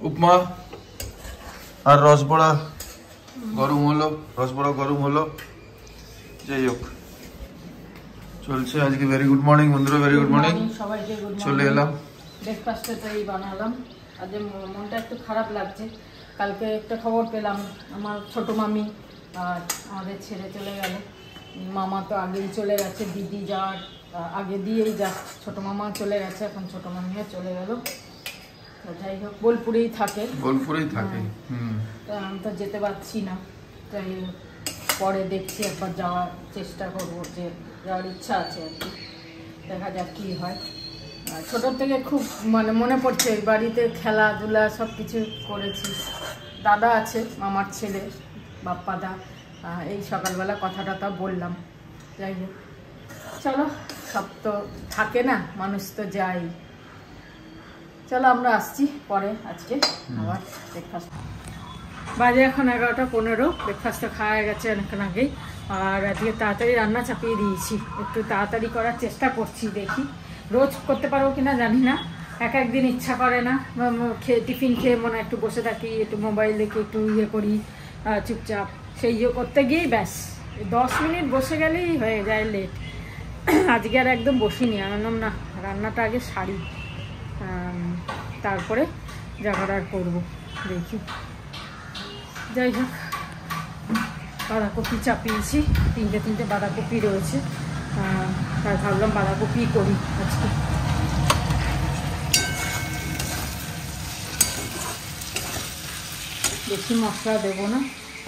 উপমা আর রসবড়া গরম হলো, রসবড়া গরম হলো। যাই হোক চলছে আজকে। ভেরি গুড মর্নিং বন্ধুরা, ভেরি গুড মর্নিং সবাইকে। Good morning. চলে এলাম। ব্রেকফাস্টটা তাই বানালাম। আজ মনটা একটু খারাপ লাগছে। কালকে একটা খবর পেলাম, আমার ছোট মামি আর আমাদের ছেড়ে চলে গেল। মামা তো আগেই চলে গেছে, দিদি যাওয়ার আগে দিয়েই যা ছোট মামা চলে গেছে, এখন ছোট মামিও চলে গেল। যাই হোক বোলপুরেই থাকে। বোলপুরেই থাকে। আমি তো যেতে পারছি না, তাই পরে দেখছি একবার যাওয়ার চেষ্টা করবো, যে যাওয়ার ইচ্ছা আছে আর কি। দেখা যাক কী হয়। ছোটোর থেকে খুব মনে পড়ছে, বাড়িতে খেলাধুলা সব কিছু করেছি। দাদা আছে, মামার ছেলে বাপ্পাদা, এই সকালবেলা কথাটা বললাম। যাই হোক চলো, সব তো থাকে না, মানুষ তো যাই। চলো আমরা আসছি পরে। আজকে আবার ব্রেকফাস্ট বাজে এখন 11:15। ব্রেকফাস্টটা খাওয়া গেছে অনেকক্ষণ আগেই। আর আজকে তাড়াতাড়ি রান্না চাপিয়ে দিয়েছি, একটু তাড়াতাড়ি করার চেষ্টা করছি। দেখি রোজ করতে পারবো কিনা জানি না, একদিন ইচ্ছা করে না। টিফিন খেয়ে মনে একটু বসে থাকি, একটু মোবাইল দেখে একটু করি চুপচাপ। সেই করতে গিয়েই ব্যাস 10 মিনিট বসে গেলেই হয়ে যায় লেট। আজকে আর একদম বসিনি, আনলাম না, রান্নাটা আগে সারি, তারপরে যা করার করবো দেখি। যাই হোক বাঁধাকপি চাপিয়েছি, তিনটে বাঁধাকপি রয়েছে, তাই ভাবলাম বাঁধাকপি করি আজকে। বেশি মশলা দেবো না।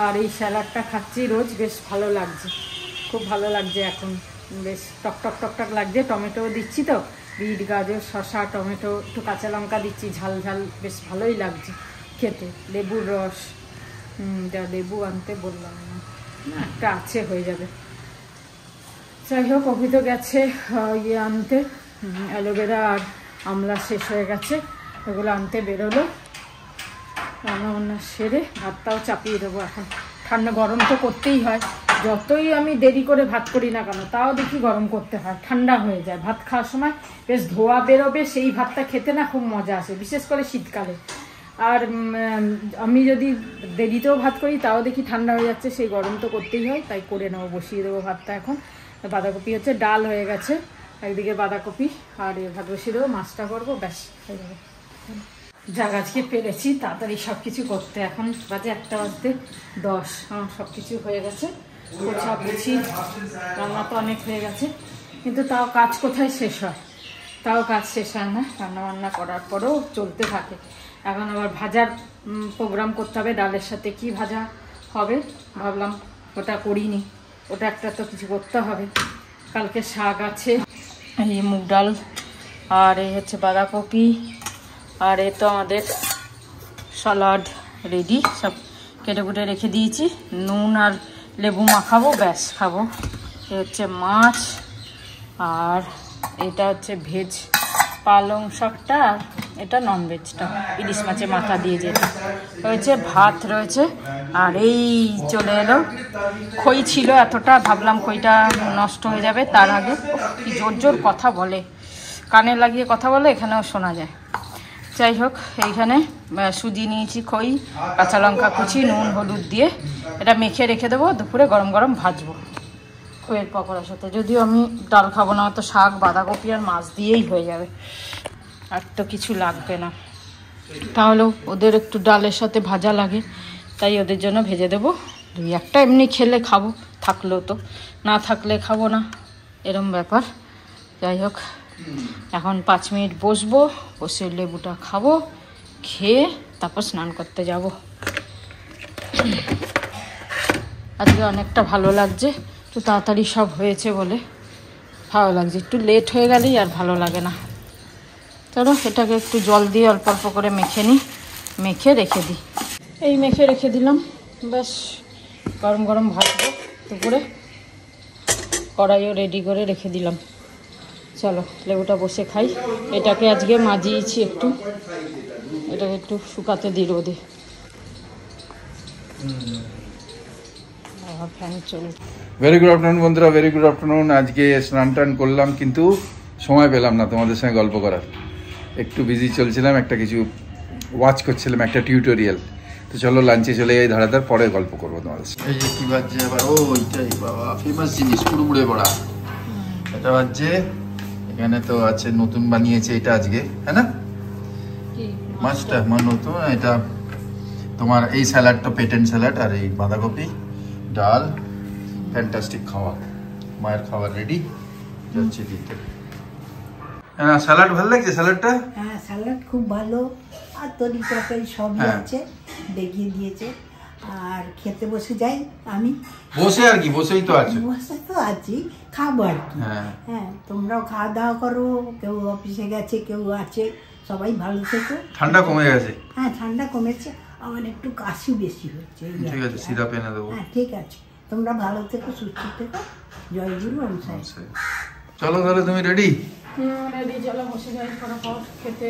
আর এই স্যালাডটা খাচ্ছি রোজ, বেশ ভালো লাগছে, খুব ভালো লাগছে এখন, বেশ টক লাগছে। টমেটো দিচ্ছি তো, বিট গাজর শসা টমেটো একটু কাঁচা লঙ্কা দিচ্ছি, ঝাল ঝাল বেশ ভালোই লাগছে খেতে। লেবুর রস, যা লেবু আনতে বললাম না, একটা আছে, হয়ে যাবে। যাই হোক অভি তো গেছে আনতে, অ্যালোভেরা আর আমলা শেষ হয়ে গেছে, ওগুলো আনতে বেরোলো। রান্না সেরে ভাতটাও চাপিয়ে দেবো এখন। ঠান্ডা গরম তো করতেই হয়, যতই আমি দেরি করে ভাত করি না কেন, তাও দেখি গরম করতে হয়, ঠান্ডা হয়ে যায়। ভাত খাওয়ার সময় বেশ ধোয়া বেরোবে, সেই ভাতটা খেতে না খুব মজা আসে, বিশেষ করে শীতকালে। আর আমি যদি দেরিতেও ভাত করি তাও দেখি ঠান্ডা হয়ে যাচ্ছে, সেই গরম তো করতেই হয়, তাই করে নেবো, বসিয়ে দেবো ভাতটা এখন। বাঁধাকপি হচ্ছে, ডাল হয়ে গেছে, একদিকে বাঁধাকপি আর ভাত বসিয়ে দেবো, মাছটা করবো, ব্যাস হয়ে যাবে। যা আজকে পেরেছি তাড়াতাড়ি সব কিছু করতে। এখন বাজে 1:10, আমার সব কিছু হয়ে গেছে, গোছাগুছি, রান্না তো অনেক হয়ে গেছে, কিন্তু তাও কাজ কোথায় শেষ হয়, তাও কাজ শেষ হয় না। রান্নাবান্না করার পরেও চলতে থাকে। এখন আবার ভাজার প্রোগ্রাম করতে হবে, ডালের সাথে কি ভাজা হবে ভাবলাম, ওটা করিনি, ওটা একটা তো কিছু করতে হবে। কালকে শাক আছে, এই মুগ ডাল, আর এই হচ্ছে বাঁধাকপি, আর এ তো আমাদের স্যালাড রেডি, সব কেটে কুটে রেখে দিয়েছি। নুন আর লেবু মাখাবো, ব্যাস খাবো। এ হচ্ছে মাছ, আর এটা হচ্ছে ভেজ পালং শাকটা, আর এটা ননভেজটা, ইলিশ মাছের মাথা দিয়ে যেটা রয়েছে। ভাত রয়েছে, আর এই চলে এলো খই ছিল এতটা, ভাবলাম খইটা নষ্ট হয়ে যাবে তার আগে। কি জোর জোর কথা বলে, কানে লাগিয়ে কথা বলে, এখানেও শোনা যায়। যাই হোক এইখানে সুজি নিয়েছি, খই, কাঁচা লঙ্কা কুচি, নুন হলুদ দিয়ে এটা মেখে রেখে দেবো, দুপুরে গরম গরম ভাজবো খইয়ের পকোড়ার সাথে। যদিও আমি ডাল খাবো না, তো শাক বাঁধাকপি আর মাছ দিয়েই হয়ে যাবে, আর তো কিছু লাগবে না। তাহলেও ওদের একটু ডালের সাথে ভাজা লাগে, তাই ওদের জন্য ভেজে দেবো। 2-1টা এমনি খেলে খাবো, থাকলেও তো, না থাকলে খাবো না, এরম ব্যাপার। যাই হোক এখন 5 মিনিট বসবো, বসে লেবুটা খাবো, খেয়ে তারপর স্নান করতে যাব। আজকে অনেকটা ভালো লাগছে, একটু তাড়াতাড়ি সব হয়েছে বলে ভালো লাগছে, একটু লেট হয়ে গেলেই আর ভালো লাগে না। চলো এটাকে একটু জল দিয়ে অল্প অল্প করে মেখে নিই, মেখে রেখে দিই। এই মেখে রেখে দিলাম, ব্যাস গরম গরম ভাজবো দুপুরে। কড়াইও রেডি করে রেখে দিলাম। চলো লেবুটা বসে খাই। এটাকে আজকে মাজিয়েছি একটু, এটাকে একটু শুকাতে দিই রোদে। ফ্যান চলে। ভেরি গুড আফটারনুন বন্ধুরা, ভেরি গুড আফটারনুন। আজকে স্নান টান করলাম, কিন্তু সময় পেলাম না তোমাদের সঙ্গে গল্প করার, একটু বিজি চলছিলাম, একটা কিছু ওয়াচ করছিলাম একটা টিউটোরিয়াল। তো চলো লাঞ্চে চলে যাই ধারাধার, পরে গল্প করবো তোমাদের। এই যে কি বাজছে আবার, ও ওইটাই বাবা ফেমাস জিনিস কুড়মুড়ে বড়া, এটা বাজছে। এখানে তো আছে নতুন বানিয়েছে এটা আজকে, হ্যাঁ না মাছটা আমার নতুন। এটা তোমার এই স্যালাডটা পেটেন্ট স্যালাড, আর এই বাঁধাকপি ডাল, ফ্যান্টাস্টিক খাওয়া। মায়ের খাবার রেডি যাচ্ছে দিতে। হ্যাঁ স্যালাড ভালো লাগছে স্যালাডটা? হ্যাঁ স্যালাড খুব ভালো, আর তরি তরকারি সবই আছে, দেখিয়ে দিয়েছে। আর খেতে বসে যাই আমি। বসে আর কি, বসেই তো আছে। বসে তো আছি, খাবো আর কি। হ্যাঁ তোমরাও খাওয়া দাওয়া করো, কেউ অফিসে গেছে, কেউ আছে, সবাই ভালো থেকো। ঠান্ডা কমে গেছে? হ্যাঁ ঠান্ডা কমেছে, আমার একটু কাশি বেশি হচ্ছে। ঠিক আছে সিরাপ এনে দেবো। হ্যাঁ ঠিক আছে, তোমরা ভালো থেকো, সুস্থ থেকো। জয় গুরু অনুসার। চলো তাহলে তুমি রেডি? রেডি, চলো বসে যাই ফটাফট খেতে।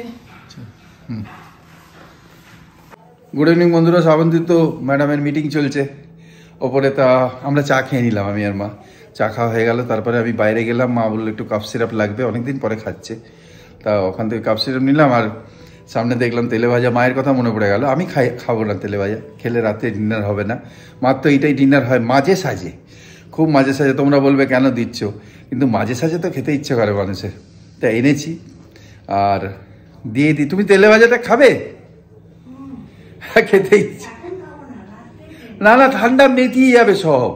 গুড ইভিনিং বন্ধুরা, শ্রাবন্তী তো ম্যাডামের মিটিং চলছে ওপরে, তা আমরা চা খেয়ে নিলাম আমি আর মা। চা খাওয়া হয়ে গেল, তারপরে আমি বাইরে গেলাম, মা বললো একটু কাপ সিরাপ লাগবে, অনেকদিন পরে খাচ্ছে। তা ওখান থেকে কাপ সিরাপ নিলাম, আর সামনে দেখলাম তেলে ভাজা। মায়ের কথা মনে পড়ে গেল, আমি খাবো না তেলে ভাজা, খেলে রাতে ডিনার হবে না। মার তো এইটাই ডিনার হয় মাঝে সাঝে, খুব মাঝে সাঝে। তোমরা বলবে কেন দিচ্ছ, কিন্তু মাঝে সাঝে তো খেতে ইচ্ছে করে মানুষের, তা এনেছি আর দিয়ে দিই। তুমি তেলে ভাজাটা খাবে? খেতে ইচ্ছে না, না ঠান্ডা মেটিয়ে যাবে সব।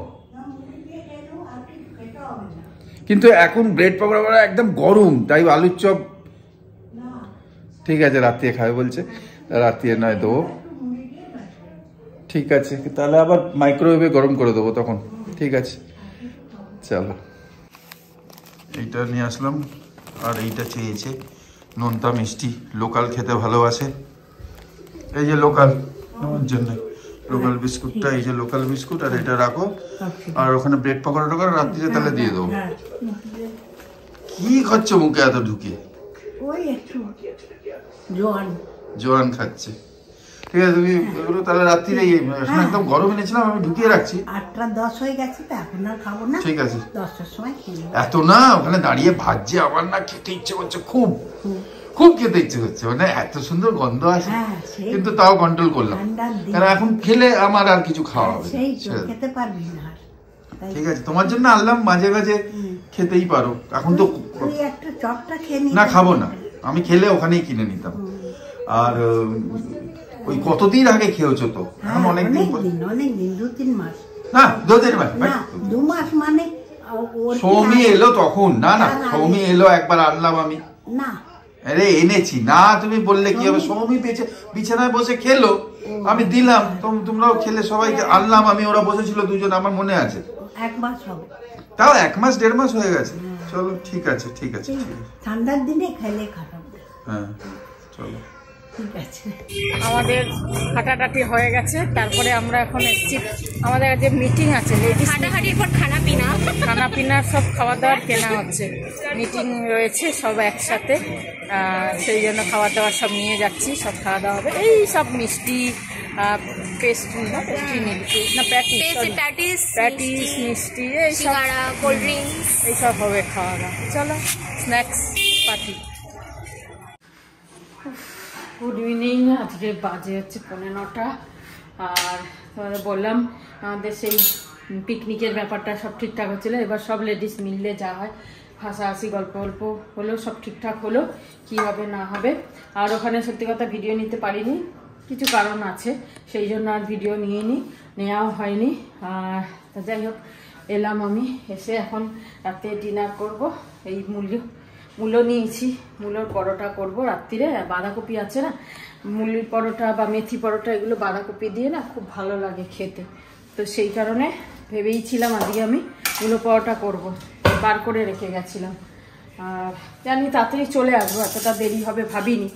কিন্তু এখন ব্রেড পকোড়া একদম গরম, তাই আলুর চপ ঠিক আছে রাত্রে খাবে বলছে, রাত্রে নয় দেবো। ঠিক আছে তাহলে আবার মাইক্রোওয়েভে গরম করে দেবো তখন। ঠিক আছে চলো, এইটা নিয়ে আসলাম। আর এইটা চেয়েছে নোনতা মিষ্টি, লোকাল খেতে ভালোবাসে। এই যে লোকাল আমার জন্য লোকাল বিস্কুটটা, এই যে লোকাল বিস্কুট, আর এটা রাখো। আর ওখানে ব্রেড পকোড়া টোকরা রাত্রিরে তাহলে দিয়ে দেবো। কি খাচ্ছ মুখে এত ঢুকে? ওই একটু জোয়ান খাচ্ছে। ঠিক আছে তুমি এগুলো তাহলে রাত্রিরে একদম গরম এনেছিলাম, আমি ঢুকিয়ে রাখছি। 8:10 হয়ে গেছে তো এখন আর খাবো না। ঠিক আছে 10টার সময় খেয়ে এত না, ওখানে দাঁড়িয়ে ভাজছে, আমার না খেতে ইচ্ছে করছে, খুব খুব খেতে ইচ্ছে করছে, মানে এত সুন্দর গন্ধ আছে। কিন্তু তাও কন্ট্রোল করলাম, কারণ এখন খেলে আমার আর কিছু খাওয়া হবে খেতে পারবি না। ঠিক আছে তোমার জন্য আনলাম, মাঝে মাঝে খেতেই পারো। এখন তো একটা চপটা খেয়ে না খাবো না, আমি খেলে ওখানেই কিনে নিতাম। আর ওই কতদিন আগে খেয়েছো তো? এখন অনেকদিন, অনেকদিন 2-3 মাস না 2-3 মাস, 2 মাস মানে সৌমি এলো তখন। না না সৌমি এলো একবার আনলাম আমি। না আরে এনেছি না, তুমি বললে কি হবে? সৌমি বিছানায় বসে খেলো, আমি দিলাম, তোমরাও খেলে, সবাইকে আনলাম আমি। ওরা বসেছিল দুজন, আমার মনে আছে। 1 মাস হবে, তাও 1 মাস 1.5 মাস হয়ে গেছে। চলো ঠিক আছে ঠিক আছে, ঠান্ডার দিনে খেলে খারাপ। হ্যাঁ চলো ঠিক আছে। আমাদের হাঁটাটাটি হয়ে গেছে, তারপরে আমরা এখন এসেছি, আমাদের যে মিটিং আছে লেডিস, হাঁটাহাঁটির পর খানাপিনার সব খাওয়া দাওয়ার কেনা হচ্ছে, মিটিং রয়েছে সব একসাথে, সেই জন্য খাওয়া দাওয়া সব নিয়ে যাচ্ছি, সব খাওয়া দাওয়া হবে। এই সব মিষ্টি, পেস্ট্রি না পেস্ট্রি না প্যাটিস মিষ্টি, এইসব কোল্ড ড্রিঙ্কস, এইসব হবে খাওয়া দাওয়া। চলো স্ন্যাক্স পার্টি। গুড ইভিনিং, আজকে বাজে হচ্ছে 9:15। আর তোমাদের বললাম আমাদের সেই পিকনিকের ব্যাপারটা সব ঠিকঠাক হচ্ছিলো। এবার সব লেডিস মিললে যা হয়, হাসাহাসি গল্প গল্প হলো, সব ঠিকঠাক হলো, কি হবে না হবে। আর ওখানে সত্যি কথা ভিডিও নিতে পারিনি, কিছু কারণ আছে, সেই জন্য আর ভিডিও নেওয়াও হয়নি। আর যাই হোক এলাম আমি, এসে এখন রাতে ডিনার করব। এই মূলো নিয়েছি, মূলোর পরোটা করব রাত্রিরে। বাঁধাকপি আছে না, মুলির পরোটা বা মেথি পরোটা, এগুলো বাঁধাকপি দিয়ে না খুব ভালো লাগে খেতে। তো সেই কারণে ভেবেইছিলাম আজকে আমি মূলো পরোটা করব, বার করে রেখে গেছিলাম। আর জানি তাড়াতাড়ি চলে আসবো, এতটা দেরি হবে ভাবিনি।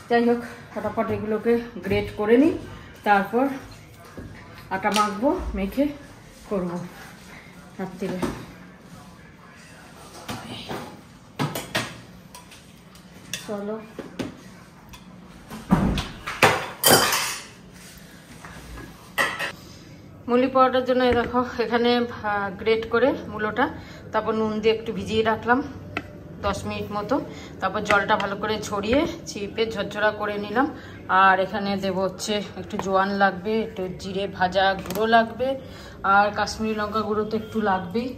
যাই হোক ফটাফট এগুলোকে গ্রেট করে নিই, তারপর আটা মাখবো, মেখে করবো রাত্রিরে। চলো মুলি পরোটার জন্য দেখো এখানে গ্রেট করে মূলোটা, তারপর নুন দিয়ে একটু ভিজিয়ে রাখলাম, 10 মিনিট মতো। তারপর জলটা ভালো করে ঝরিয়ে চিপে ঝরঝরা করে নিলাম। আর এখানে দেব হচ্ছে একটু জোয়ান লাগবে, একটু জিরে ভাজা গুঁড়ো লাগবে, আর কাশ্মীরি লঙ্কা গুঁড়ো তো একটু লাগবেই।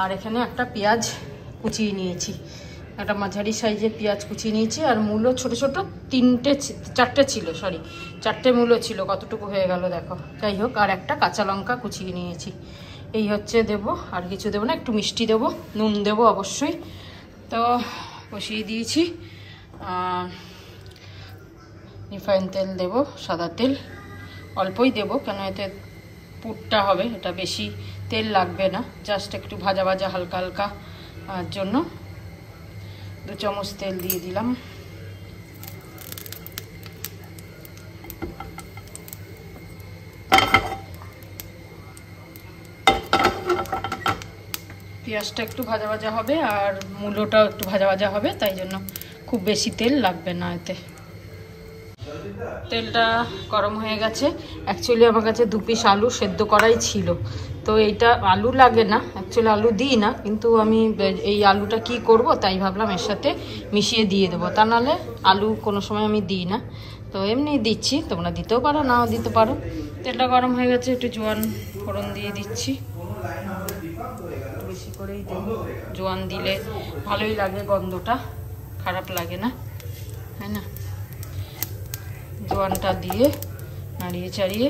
আর এখানে একটা পেঁয়াজ কুচিয়ে নিয়েছি, একটা মাঝারি সাইজের পেঁয়াজ কুচিয়ে নিয়েছি। আর মূলো ছোট ছোট চারটে ছিল, সরি 4টে মূলো ছিল, কতটুকু হয়ে গেল দেখো। যাই হোক, আর একটা কাঁচা লঙ্কা কুচিয়ে নিয়েছি। এই হচ্ছে দেব, আর কিছু দেবো না। একটু মিষ্টি দেবো, নুন দেবো অবশ্যই। তো বসিয়ে দিয়েছি। রিফাইন তেল দেব, সাদা তেল অল্পই দেব, কেন এতে পুরটা হবে, এটা বেশি তেল লাগবে না, জাস্ট একটু ভাজা ভাজা হালকা হালকা জন্য 2 চামচ তেল দিয়ে দিলাম। পেঁয়াজটা একটু ভাজা ভাজা হবে আর মূলোটাও একটু ভাজা ভাজা হবে, তাই জন্য খুব বেশি তেল লাগবে না এতে। তেলটা গরম হয়ে গেছে। অ্যাকচুয়ালি আমার কাছে 2 পিস আলু সেদ্ধ করাই ছিল, তো এইটা আলু লাগে না, অ্যাকচুয়ালি আলু দিই না, কিন্তু আমি এই আলুটা কি করব তাই ভাবলাম এর সাথে মিশিয়ে দিয়ে দেবো, তা নাহলে আলু কোনো সময় আমি দিই না, তো এমনি দিচ্ছি, তোমরা দিতেও পারো নাও দিতে পারো। তেলটা গরম হয়ে গেছে, একটু জোয়ান ফোড়ন দিয়ে দিচ্ছি, বেশি করেই দেবো। জোয়ান দিলে ভালোই লাগে, গন্ধটা খারাপ লাগে না, তাই না? জোয়ানটা দিয়ে নাড়িয়ে চাড়িয়ে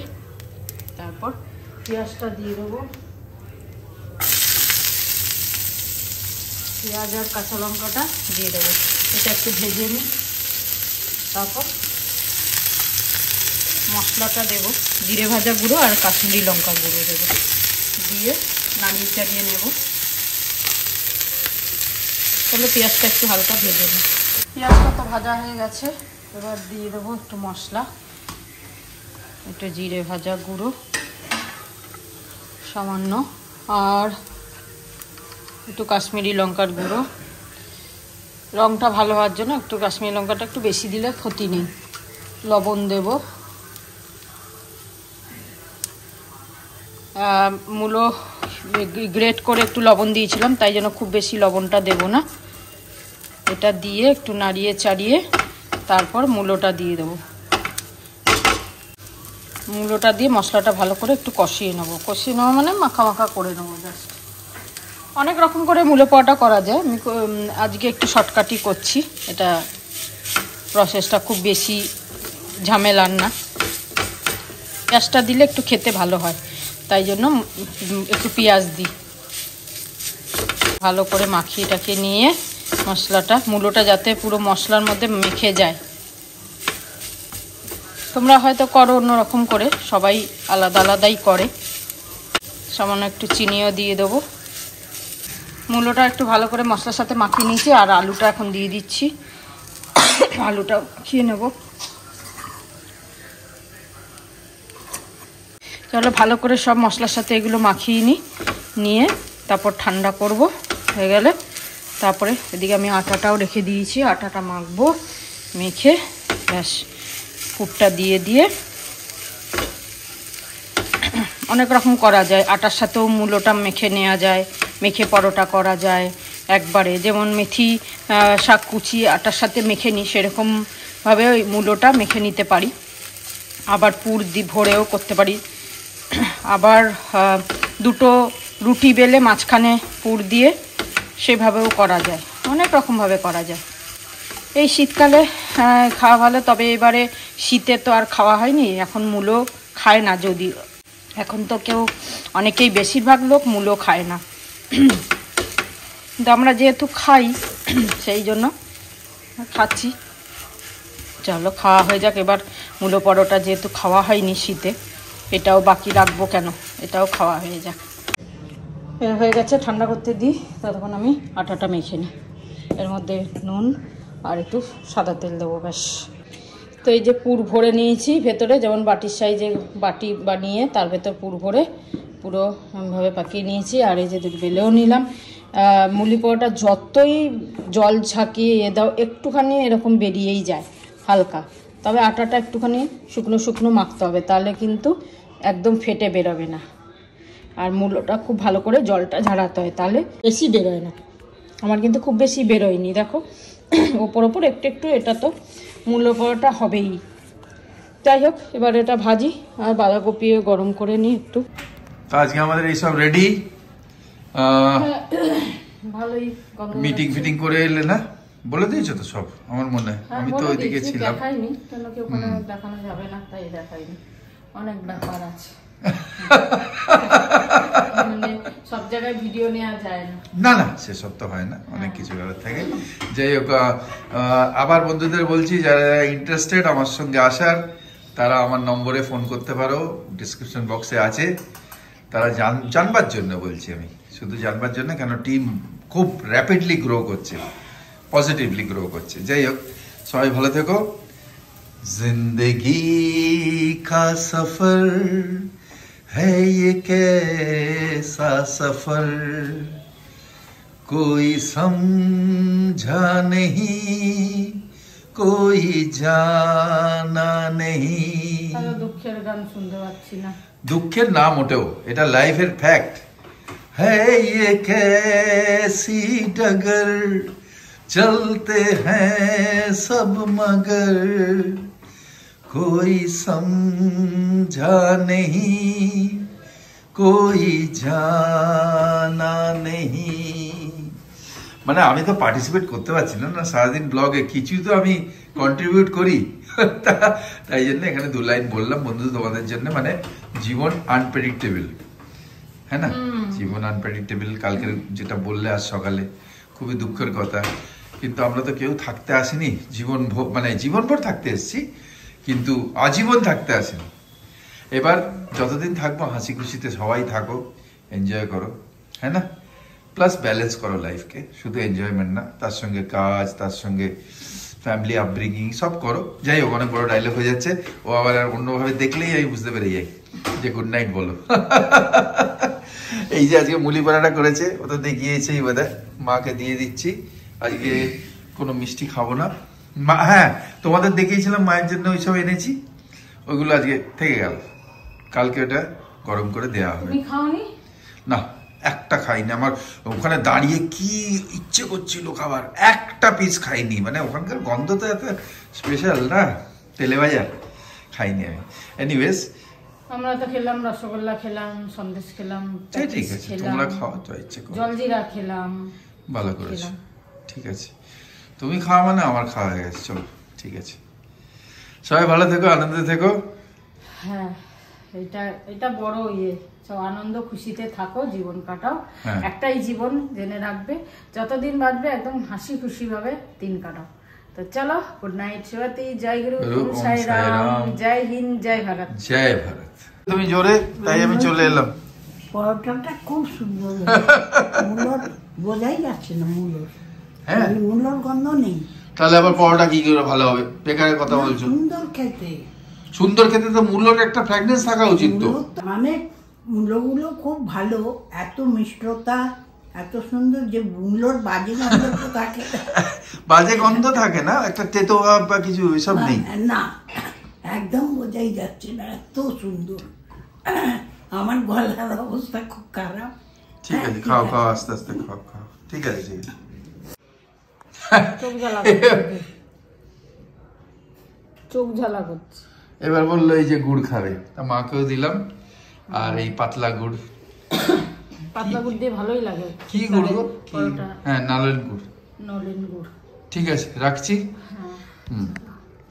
তারপর পেঁয়াজটা দিয়ে দেবো। পেঁয়াজ আর কাঁচা লঙ্কাটা দিয়ে দেবো, এটা একটু ভেজে নিই। তারপর মশলাটা দেব, জিরে ভাজা গুঁড়ো আর কাশ্মীরি লঙ্কা গুঁড়ো দেবো, দিয়ে নাড়িয়ে চাড়িয়ে নেব। তাহলে পেঁয়াজটা একটু হালকা ভেজে নিই। পেঁয়াজটা তো ভাজা হয়ে গেছে, এবার দিয়ে দেবো একটু মশলা, একটু জিরে ভাজা গুঁড়ো সামান্য, আর একটু কাশ্মীরি লঙ্কার গুঁড়ো। রঙটা ভালো হওয়ার জন্য একটু কাশ্মীরি লঙ্কাটা একটু বেশি দিলে ক্ষতি নেই। লবণ দেব, মূলো গ্রেট করে একটু লবণ দিয়েছিলাম, তাই জন্য খুব বেশি লবণটা দেব না। এটা দিয়ে একটু নাড়িয়ে চাড়িয়ে তারপর মূলোটা দিয়ে দেবো। মূলোটা দিয়ে মশলাটা ভালো করে একটু কষিয়ে নেবো, মানে মাখা মাখা করে নেবো জাস্ট। অনেক রকম করে মূলো পোয়াটা করা যায়, আমি আজকে একটু শর্টকাটই করছি, এটা প্রসেসটা খুব বেশি ঝামেলার না। পেঁয়াজটা দিলে একটু খেতে ভালো হয়, তাই জন্য একটু পেঁয়াজ দিই। ভালো করে মাখিয়ে টাখিয়ে নিয়ে মশলাটা, মূলোটা যাতে পুরো মশলার মধ্যে মেখে যায়। তোমরা হয়তো করো অন্যরকম করে, সবাই আলাদা আলাদাই করে। সামান্য একটু চিনিও দিয়ে দেবো। মূলোটা একটু ভালো করে মশলার সাথে মাখিয়ে নিয়েছি, আর আলুটা এখন দিয়ে দিচ্ছি। আলুটা খেয়ে নেব। চলো ভালো করে সব মশলার সাথে এগুলো মাখিয়ে নিয়ে তারপর ঠান্ডা করব, হয়ে গেলে তারপরে এদিকে আমি আটাটাও রেখে দিয়েছি, আটাটা মাখবো, মেখে ব্যাস পুরটা দিয়ে অনেক রকম করা যায়। আটার সাথেও মূলোটা মেখে নেওয়া যায়, মেখে পরোটা করা যায় একবারে, যেমন মেথি শাক কুচিয়ে আটার সাথে মেখে নিই, সেরকমভাবে ওই মূলোটা মেখে নিতে পারি। আবার পুর ভরেও করতে পারি, আবার 2টো রুটি বেলে মাঝখানে পুর দিয়ে সেভাবেও করা যায়, অনেক রকমভাবে করা যায়। এই শীতকালে খাওয়া ভালো, তবে এবারে শীতে তো আর খাওয়া হয়নি, এখন মূলো খায় না, যদিও এখন তো অনেকেই বেশিরভাগ লোক মূলো খায় না, কিন্তু আমরা যেহেতু খাই সেই জন্য খাচ্ছি। চলো খাওয়া হয়ে যাক এবার। মূলো পরোটা যেহেতু খাওয়া হয়নি শীতে, এটাও বাকি রাখবো কেন, এটাও খাওয়া হয়ে যাক। হয়ে গেছে, ঠান্ডা করতে দিই, ততক্ষণ আমি আটাটা মেখে নিই। এর মধ্যে নুন আর একটু সাদা তেল দেবো, ব্যাস। তো এই যে পুর ভরে নিয়েছি ভেতরে, যেমন বাটির সাইজে বাটি বানিয়ে তার ভেতর পুর ভরে পুরো এমনভাবে পাকিয়ে নিয়েছি। আর এই যে বেলেও নিলাম। মুলি পোড়াটা যতই জল ঝাঁকিয়ে দাও একটুখানি এরকম বেরিয়েই যায় হালকা, তবে আটাটা একটুখানি শুকনো শুকনো মাখতে হবে, তাহলে কিন্তু একদম ফেটে বেরোবে না। আর মূলোটা খুব ভালো করে জলটা ঝাড়াতে হয়, তাহলে বেশি বেরোয় না। আমার কিন্তু খুব বেশি বেরোয়নি, দেখো ওপর ওপর একটু একটু, এটা তো মূল্য পরোটা হবেই। যাই হোক, এবার এটা ভাজি আর বাঁধাকপিও গরম করে নিই একটু। আজকে আমাদের এইসব রেডি। ভালোই মিটিং ফিটিং করে এলে না, বলে দিয়েছো তো সব আমার মনে হয়। আমি তো ওইদিকে ছিলাম, দেখাইনি কেন কি ওখানে দেখানো যাবে না, তাই দেখাইনি। অনেক ব্যাপার আছে, মানে সব জায়গায় ভিডিও নেওয়া যায় না। না না, সেসব তো হয় না, অনেক কিছু করার থাকে। যাই হোক, আবার বন্ধুদের বলছি যারা ইন্টারেস্টেড আমার সঙ্গে আসার, তারা আমার নম্বরে ফোন করতে পারো, ডিসক্রিপশন বক্সে আছে। তারা জানবার জন্য বলছি আমি, শুধু জানবার জন্য, কেন টিম খুব র্যাপিডলি গ্রো করছে, পজিটিভলি গ্রো করছে। যাই হোক, সবাই ভালো থেকো। जिंदगी का सफर है ये कैसा सफर, कोई समझा नहीं, कोई जाना नहीं। দুঃখের গান শুনতে পাচ্ছি না। দুঃখের না মোটেও, এটা লাইফের ফ্যাক্ট। है ये कैसी डगर, चलते हैं सब मगर, कोई समझा नहीं, कोई जाना नहीं। মানে আমি তো পার্টিসিপেট করতে পারছি না, সারাদিন ব্লগে কিছু তো আমি কন্ট্রিবিউট করি, তাই জন্য এখানে 2 লাইন বললাম বন্ধু তোমাদের জন্য। মানে জীবন আনপ্রেডিক্টেবল, হ্যাঁ না, জীবন আনপ্রেডিক্টেবল। কালকে যেটা বললে আজ সকালে, খুবই দুঃখের কথা, কিন্তু আমরা তো কেউ থাকতে আসিনি জীবনভর, মানে জীবনভর থাকতে এসেছি, কিন্তু আজীবন থাকতে আসিনি। এবার যতদিন থাকবো হাসি খুশিতে সবাই থাকো, এনজয় করো, হ্যাঁ না, প্লাস ব্যালেন্স করো লাইফকে, শুধু এনজয়মেন্ট না, তার সঙ্গে কাজ, তার সঙ্গে ফ্যামিলি আপব্রিঙ্গিং সব করো। যাই হোক, অনেক বড় ডায়লগ হয়ে যাচ্ছে, ও আবার আর অন্যভাবে দেখলেই আমি বুঝতে পেরে যাই যে গুড নাইট বলো। এই যে আজকে মুলি পরাটা করেছে, ও তো দেখিয়েছেই বোধহয়, মাকে দিয়ে দিচ্ছি। আজকে কোনো মিষ্টি খাবো না মা, হ্যাঁ তোমাদের দেখিয়েছিলাম মায়ের জন্য ওইসব এনেছি, ওইগুলো আজকে থেকে গেল, কালকে ওটা গরম করে দেওয়া হবে। খাওনি? না, একটা খাইনি। আমার ওখানে দাঁড়িয়ে কি ইচ্ছে করছিল খাবার, একটা পিস খাইনি। মানে ওখানকার গন্ধ তো এত স্পেশাল না, তেলে ভাজা, খাইনি আমি। এনিওয়েজ, আমরা তো খেলাম, রসগোল্লা খেলাম, সন্দেশ খেলাম, ঠিক আছে, তোমরা খাও তো ইচ্ছে করো, জলজিরা খেলাম, ভালো করেছো, ঠিক আছে। তুমি খাওয়া মানে আমার খাওয়া হয়ে গেছে, চলো ঠিক আছে। সবাই ভালো থেকো, আনন্দে থেকো। হ্যাঁ, এটা বড় ইয়ে, সব আনন্দ খুশিতে থাকো, জীবন কাটাও। একটাই জীবন, জেনে রাখবে, যতদিন বাঁচবে একদম হাসি খুশি ভাবে দিন কাটাও। তো চলো, গুড নাইট, শুভরাত্রি, জয় গুরু, ওম সাই রাম, জয় হিন্দ, জয় ভারত। জয় ভারত। তুমি জোরে, তাই আমি চলে এলাম। পরোটাটা খুব সুন্দর, মূলর বোঝাই যাচ্ছে না, মূলর, হ্যাঁ মূলর গন্ধ নেই। তাহলে আবার পরোটা কি করে ভালো হবে? বেকারের কথা বলছো। সুন্দর খেতে, সুন্দর খেতে তো মূলর একটা ফ্র্যাগনেন্স থাকা উচিত তো। মানে মূলগুলো খুব ভালো, এত মিষ্টতা, এত সুন্দর, যে মূলর বাজে গন্ধ তো থাকে, বাজে গন্ধ থাকে না, একটা তেতো ভাব বা কিছু এসব নেই না, একদম বোঝাই যাচ্ছে না, এত সুন্দর। আমার গলার অবস্থা খুব খারাপ। ঠিক আছে, খাও খাও, আস্তে আস্তে খাও খাও, ঠিক আছে ঠিক আছে। চোখ ঝালা করছে। এবার বললো এই যে গুড় খাবে, তা মাকেও দিলাম, আর এই পাতলা গুড়। পাতলা গুড় দিয়ে ভালোই লাগে। কি গুড় গো? হ্যাঁ, নলেন গুড়। নলেন গুড়। ঠিক আছে, রাখছি। হ্যাঁ। হুম।